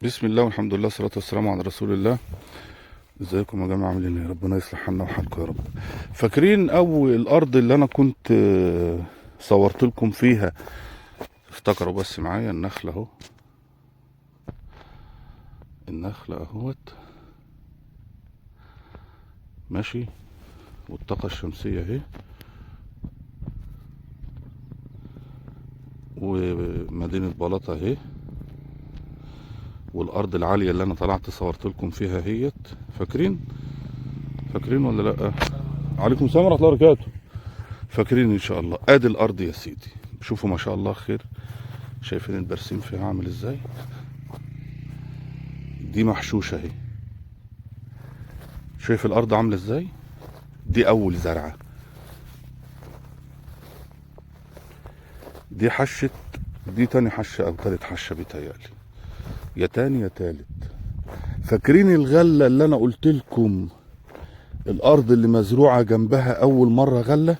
بسم الله والحمد لله والصلاة والسلام على رسول الله. ازيكم يا جماعة؟ عاملين ايه؟ ربنا يصلح حالنا وحالكم يا رب. فاكرين اول الارض اللي انا كنت صورت لكم فيها؟ افتكروا بس معايا النخلة اهو، النخلة اهوت ماشي، والطاقة الشمسية اهي، ومدينة بلاطة اهي، والارض العالية اللي انا طلعت صورت لكم فيها هيت. فاكرين؟ فاكرين ولا لا؟ عليكم السلام ورحمة الله وبركاته. فاكرين ان شاء الله. ادي الارض يا سيدي، شوفوا ما شاء الله خير. شايفين البرسيم فيها عامل ازاي؟ دي محشوشة اهي. شايف الارض عاملة ازاي؟ دي اول زرعة، دي حشة، دي تاني حشة او تالت حشة بيتهيألي، يا تاني يا تالت. فاكرين الغلة اللي انا قلت لكم الارض اللي مزروعة جنبها اول مرة غلة؟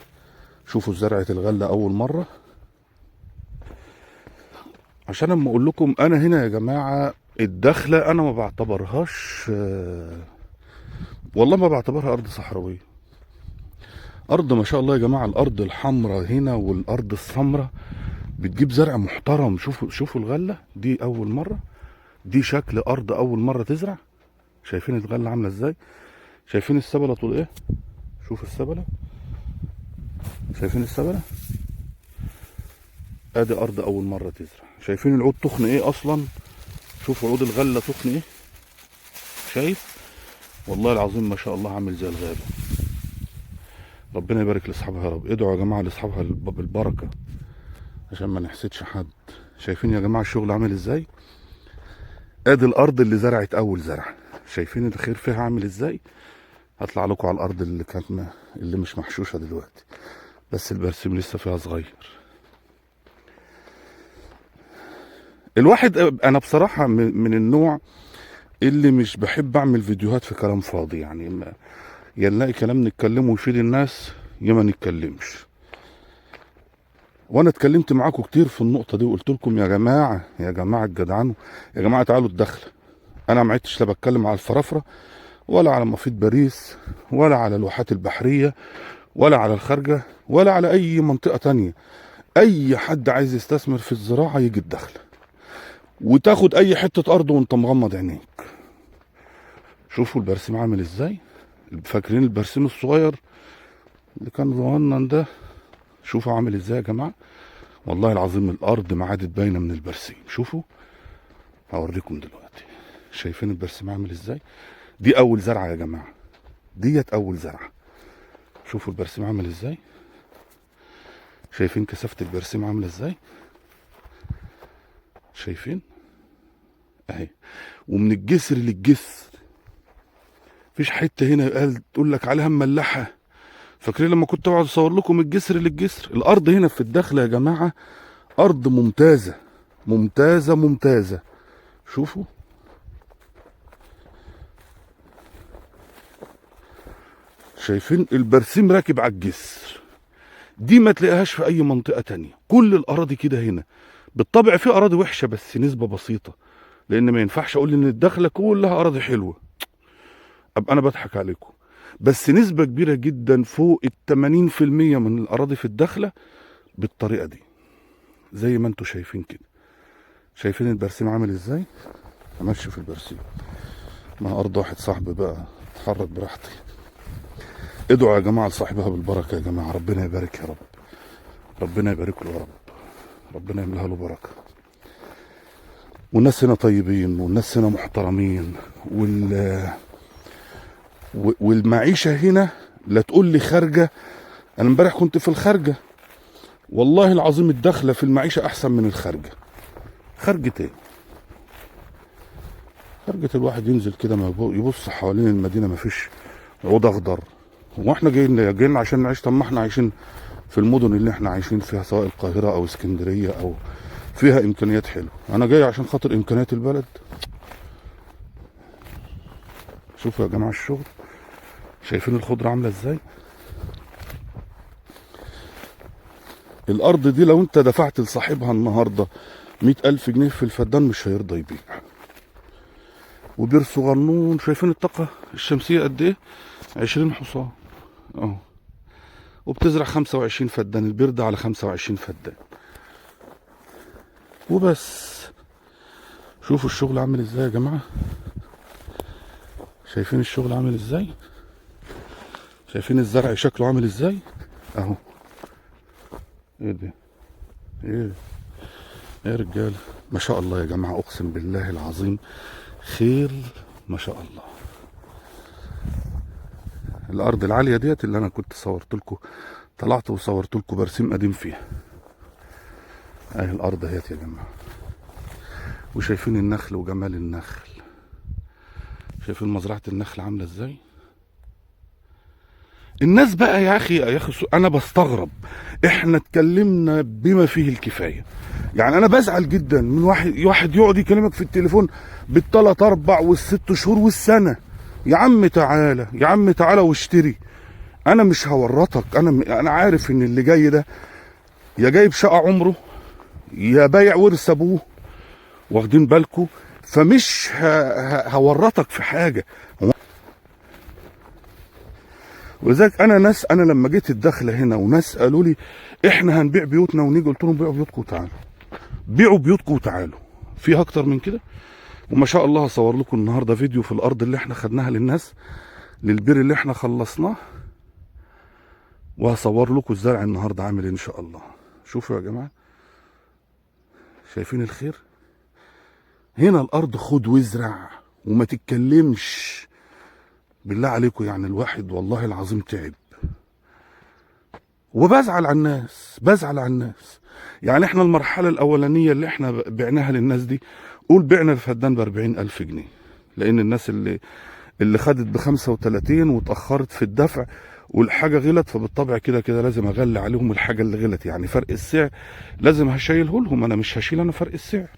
شوفوا زرعة الغلة اول مرة. عشان اما اقول لكم انا هنا يا جماعة، الدخلة انا ما بعتبرهاش والله ما بعتبرها ارض صحراوية. ارض ما شاء الله يا جماعة، الارض الحمراء هنا والارض السمراء بتجيب زرع محترم. شوفوا الغلة دي اول مرة، دي شكل ارض اول مرة تزرع. شايفين الغلة عاملة ازاي؟ شايفين السبلة طول ايه؟ شوف السبلة، شايفين السبلة؟ ادي ارض اول مرة تزرع. شايفين العود تخن ايه اصلا؟ شوفوا عود الغلة تخن ايه. شايف؟ والله العظيم ما شاء الله عامل زي الغابة. ربنا يبارك لاصحابها يا رب. ادعوا يا جماعة لاصحابها بالبركة عشان ما نحسدش حد. شايفين يا جماعة الشغل عامل ازاي؟ ادي الارض اللي زرعت اول زرع. شايفين الخير فيها عامل ازاي؟ هطلع لكم على الارض اللي كانت اللي مش محشوشه دلوقتي، بس البرسيم لسه فيها صغير. الواحد انا بصراحه من النوع اللي مش بحب اعمل فيديوهات في كلام فاضي، يعني يا نلاقي كلام نتكلمه ويفيد الناس يا ما نتكلمش. وانا اتكلمت معاكم كتير في النقطه دي وقلت لكم يا جماعه، يا جماعه الجدعان، يا جماعه تعالوا الدخل. انا ما عدتش لا بتكلم على الفرافره ولا على مفيد باريس ولا على الواحات البحريه ولا على الخارجه ولا على اي منطقه تانية. اي حد عايز يستثمر في الزراعه يجي الدخل وتاخد اي حته ارض وانت مغمض عينيك. شوفوا البرسيم عامل ازاي. فاكرين البرسيم الصغير اللي كان صغنن ده؟ شوفوا عامل ازاي يا جماعه. والله العظيم الارض ما عادت باينه من البرسيم. شوفوا هوريكم دلوقتي. شايفين البرسيم عامل ازاي؟ دي اول زرعه يا جماعه، ديت اول زرعه. شوفوا البرسيم عامل ازاي. شايفين كثافه البرسيم عامله ازاي؟ شايفين اهي. ومن الجسر للجسر، مفيش حته هنا قال تقول لك عليها مملحه. فاكرين لما كنت اقعد اصور لكم الجسر للجسر؟ الارض هنا في الدخله يا جماعه ارض ممتازه ممتازه ممتازه. شوفوا شايفين البرسيم راكب على الجسر. دي ما تلاقيهاش في اي منطقه تانية. كل الاراضي كده هنا. بالطبع في اراضي وحشه بس نسبه بسيطه، لان ما ينفعش اقول ان الدخله كلها اراضي حلوه، ابقى انا بضحك عليكم. بس نسبه كبيره جدا فوق ال 80% من الاراضي في الدخله بالطريقه دي، زي ما انتم شايفين كده. شايفين البرسيم عامل ازاي؟ امشي في البرسيم مع ارض واحد صاحبي بقى، اتحرك براحتي. ادعوا يا جماعه لصاحبها بالبركه يا جماعه، ربنا يبارك يا رب، ربنا يبارك له يا رب، ربنا يملاها له بركه. والناس هنا طيبين والناس هنا محترمين والمعيشه هنا لا تقول لي خارجه. انا امبارح كنت في الخارجه، والله العظيم الدخله في المعيشه احسن من الخارجه. خارجه ايه؟ خارجه الواحد ينزل كده ما يبص حوالين المدينه ما فيش عود اخضر. هو احنا جايين عشان نعيش؟ طب ما احنا عايشين في المدن اللي احنا عايشين فيها، سواء القاهره او اسكندريه او فيها امكانيات حلوه. انا جاي عشان خاطر امكانيات البلد. شوفوا يا جماعه الشغل. شايفين الخضره عامله ازاي؟ الارض دي لو انت دفعت لصاحبها النهارده 100,000 جنيه في الفدان مش هيرضى يبيع. وبير صغنون. شايفين الطاقة الشمسية قد ايه؟ 20 حصان اهو، وبتزرع 25 فدان. البير ده على 25 فدان وبس. شوفوا الشغل عامل ازاي يا جماعة، شايفين الشغل عامل ازاي؟ شايفين الزرع شكله عامل ازاي؟ اهو. ايه ده؟ ايه يا رجاله؟ ما شاء الله يا جماعة، اقسم بالله العظيم خير ما شاء الله. الارض العالية ديت اللي انا كنت صورت لكم، طلعت وصورت لكم برسيم قديم فيها. اهي الارض اهيت يا جماعة. وشايفين النخل وجمال النخل، شايفين مزرعة النخل عاملة ازاي؟ الناس بقى يا اخي انا بستغرب. احنا اتكلمنا بما فيه الكفاية. يعني انا بزعل جدا من واحد يقعد يكلمك في التليفون بالثلاث اربع والست شهور والسنة. يا عم تعالى، يا عم تعالى واشتري. انا مش هورطك. انا عارف ان اللي جاي ده يا جايب شقة عمره يا بايع ورث ابوه، واخدين بالكم؟ فمش هورطك في حاجة. ولذلك انا لما جيت الدخله هنا وناس قالوا لي احنا هنبيع بيوتنا ونيجي، قلت لهم بيعوا بيوتكم وتعالوا، بيعوا بيوتكم وتعالوا. فيها اكتر من كده؟ وما شاء الله هصور لكم النهارده فيديو في الارض اللي احنا خدناها للناس، للبير اللي احنا خلصناه، وهصور لكم الزرع النهارده عامل ايه ان شاء الله. شوفوا يا جماعه، شايفين الخير؟ هنا الارض خد وازرع وما تتكلمش. بالله عليكم يعني الواحد والله العظيم تعب. وبزعل على الناس، بزعل على الناس. يعني احنا المرحلة الأولانية اللي احنا بعناها للناس دي، قول بعنا الفدان ب40,000 جنيه، لأن الناس اللي خدت ب35 واتأخرت في الدفع والحاجة غلط، فبالطبع كده كده لازم أغلي عليهم الحاجة اللي غلط. يعني فرق السعر لازم هشيله لهم، أنا مش هشيل أنا فرق السعر.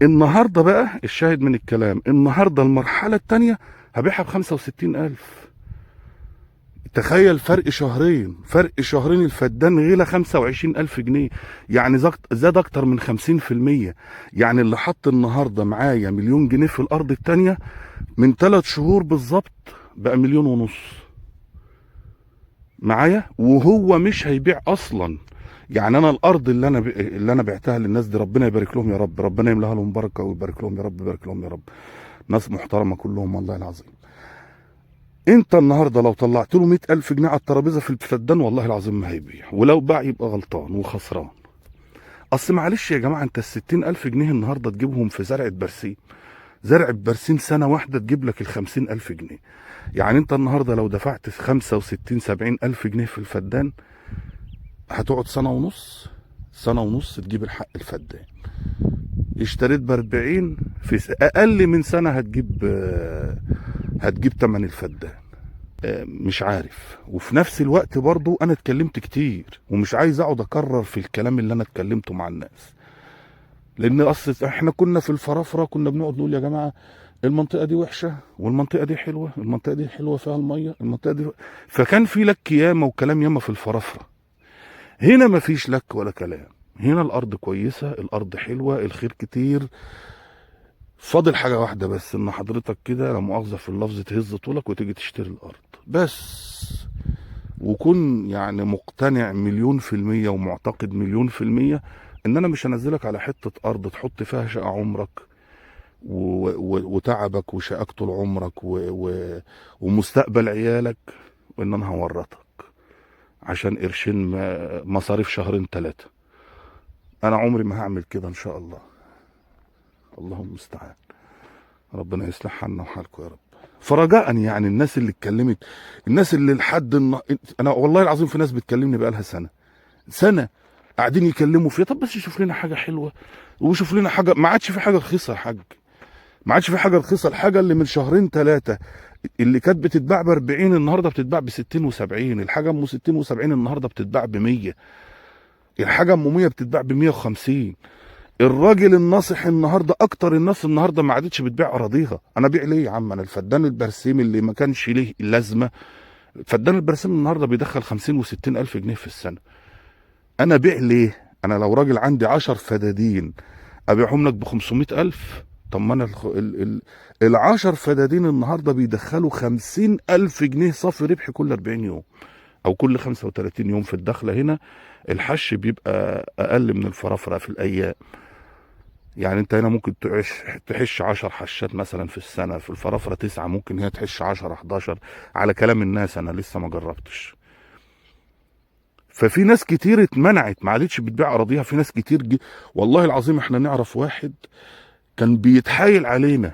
النهاردة بقى الشاهد من الكلام، النهاردة المرحلة التانية هبيعها ب65,000. تخيل فرق شهرين، فرق شهرين الفدان غلى 25,000 جنيه. يعني زاد اكتر من 50%. يعني اللي حط النهارده معايا مليون جنيه في الارض التانية من 3 شهور بالظبط بقى 1,500,000 معايا، وهو مش هيبيع اصلا. يعني انا الارض اللي انا بعتها للناس دي، ربنا يبارك لهم يا رب، ربنا يملاها لهم بركه ويبارك لهم يا رب، يبارك لهم يا رب. ناس محترمه كلهم والله العظيم. انت النهارده لو طلعت له 100,000 جنيه على الترابيزه في الفدان والله العظيم ما هيبيع، ولو باع يبقى غلطان وخسران. اصل معلش يا جماعه، انت ال60,000 جنيه النهارده تجيبهم في زرعه برسيم، زرعه برسيم سنه واحده تجيب لك ال50,000 جنيه. يعني انت النهارده لو دفعت 65 70,000 جنيه في الفدان، هتقعد سنه ونص، سنه ونص تجيب الحق الفدان. اشتريت ب40 في اقل من سنه هتجيب تمن الفدان. مش عارف. وفي نفس الوقت برضو انا اتكلمت كتير ومش عايز اقعد اكرر في الكلام اللي انا اتكلمته مع الناس، لان اصل احنا كنا في الفرافره كنا بنقعد نقول يا جماعه المنطقه دي وحشه والمنطقه دي حلوه، المنطقه دي حلوه فيها الميه، المنطقه دي فكان في لك ياما وكلام ياما في الفرافره. هنا مفيش لك ولا كلام. هنا الارض كويسه، الارض حلوه، الخير كتير. فاضل حاجه واحده بس، ان حضرتك كده لا مؤاخذه في اللفظ تهز طولك وتيجي تشتري الارض بس، وكن يعني مقتنع 1,000,000% ومعتقد 1,000,000% ان انا مش هنزلك على حته ارض تحط فيها شقه عمرك وتعبك وشقاك طول عمرك ومستقبل عيالك، وان انا هورطك عشان قرشين مصاريف شهرين 3. انا عمري ما هعمل كده ان شاء الله. اللهم المستعان. ربنا يصلح حالنا وحالكم يا رب. فرجاء يعني الناس اللي اتكلمت، الناس اللي انا والله العظيم في ناس بتكلمني بقالها سنه قاعدين يكلموا فيها، طب بس شوف لنا حاجه حلوه وشوف لنا حاجه. ما عادش في حاجه رخيصه يا حاج، ما عادش في حاجه رخيصه. الحاجه اللي من شهرين 3 اللي كانت بتتباع ب40 النهارده بتتباع ب60 و70. الحاجه ام 60 و70 النهارده بتتباع ب100. الحاجه ام 100 بتتباع ب150. الراجل الناصح النهارده، اكتر الناس النهارده ما عادتش بتبيع اراضيها. انا ابيع ليه يا عم؟ انا الفدان البرسيم اللي ما كانش ليه لازمه، فدان البرسيم النهارده بيدخل 50 و60 الف جنيه في السنه. انا بيع ليه؟ انا لو راجل عندي 10 فدادين ابيعهم لك ب500 الف، طب ما انا العشر فدادين النهارده بيدخلوا 50,000 جنيه صافي ربح كل 40 يوم او كل 35 يوم. في الدخله هنا الحش بيبقى اقل من الفرافره في الايام. يعني انت هنا ممكن تحش 10 حشات مثلا في السنه، في الفرافره 9 ممكن هي تحش 10 11 على كلام الناس، انا لسه ما جربتش. ففي ناس كتير اتمنعت ما عادتش بتبيع اراضيها. في ناس كتير والله العظيم احنا نعرف واحد كان بيتحايل علينا،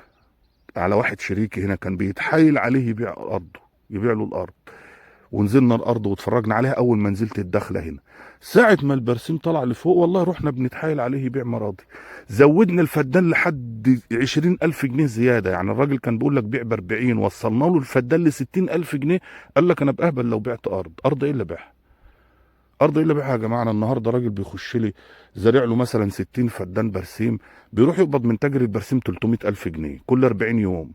على واحد شريكي هنا كان بيتحايل عليه يبيع ارضه، يبيع له الارض. ونزلنا الارض واتفرجنا عليها اول ما نزلت الدخله هنا. ساعه ما البرسيم طلع لفوق والله رحنا بنتحايل عليه يبيع مراضي. زودنا الفدان لحد 20,000 جنيه زياده. يعني الراجل كان بيقول لك بيع ب40، وصلنا له الفدان ل60,000 جنيه. قال لك انا بأهبل لو بعت ارض ايه اللي بيعها؟ ارض ايه اللي بيعها يا جماعه؟ انا النهارده راجل بيخش لي زارع له مثلا 60 فدان برسيم، بيروح يقبض من تاجر البرسيم 300,000 جنيه كل 40 يوم.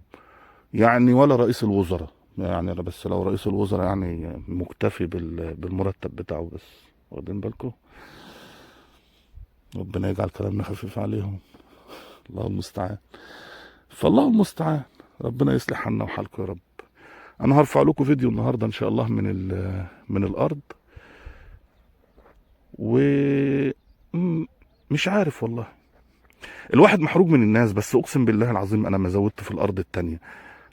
يعني ولا رئيس الوزراء. يعني أنا بس لو رئيس الوزراء يعني مكتفي بالمرتب بتاعه بس. واخدين بالكم؟ ربنا يجعل كلامنا خفيف عليهم. الله المستعان. فالله المستعان. ربنا يصلح حالنا وحالكم يا رب. انا هرفع لكم فيديو النهارده ان شاء الله من الارض. و مش عارف والله، الواحد محروق من الناس. بس اقسم بالله العظيم انا ما زودت في الارض التانية.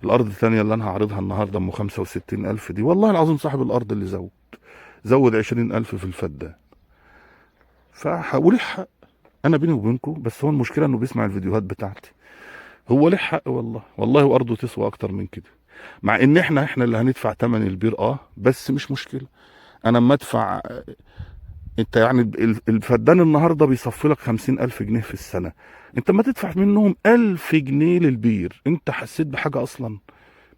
الارض التانية اللي انا هعرضها النهارده ام 65,000 دي، والله العظيم صاحب الارض اللي زود 20,000 في الفدان. وليه حق. انا بيني وبينكم، بس هو المشكله انه بيسمع الفيديوهات بتاعتي. هو ليه حق والله، والله وارضه تسوى اكتر من كده. مع ان احنا اللي هندفع ثمن البير، بس مش مشكله. انا اما ادفع. انت يعني الفدان النهارده بيصفي لك 50,000 جنيه في السنه. انت ما تدفع منهم 1000 جنيه للبير، انت حسيت بحاجه اصلا؟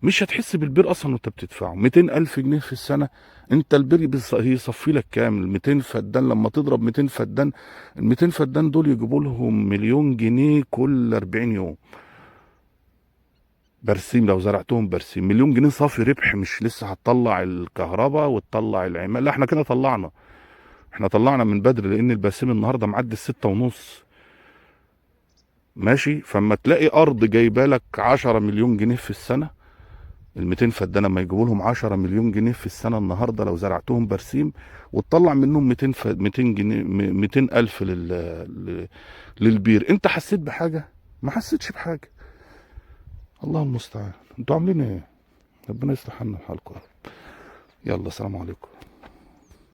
مش هتحس بالبير اصلا وانت بتدفعه 200,000 جنيه في السنه. انت البير هيصفي لك كامل 200 فدان. لما تضرب 200 فدان، ال 200 فدان دول يجيبوا لهم 1,000,000 جنيه كل 40 يوم. برسيم لو زرعتهم برسيم 1,000,000 جنيه صافي ربح. مش لسه هتطلع الكهرباء وتطلع العمال، لا احنا كده طلعنا. احنا طلعنا من بدري، لان البرسيم النهارده معدي 6.5. ماشي. فما تلاقي ارض جايبه لك 10 مليون جنيه في السنه، ال 200 فدان لما يجيبوا لهم 10 مليون جنيه في السنه النهارده لو زرعتهم برسيم، وتطلع منهم 200 جنيه 200 الف للبير، انت حسيت بحاجه؟ ما حسيتش بحاجه. الله المستعان. انتوا عاملين ايه؟ ربنا يصلح لنا حالكم. يلا سلام عليكم.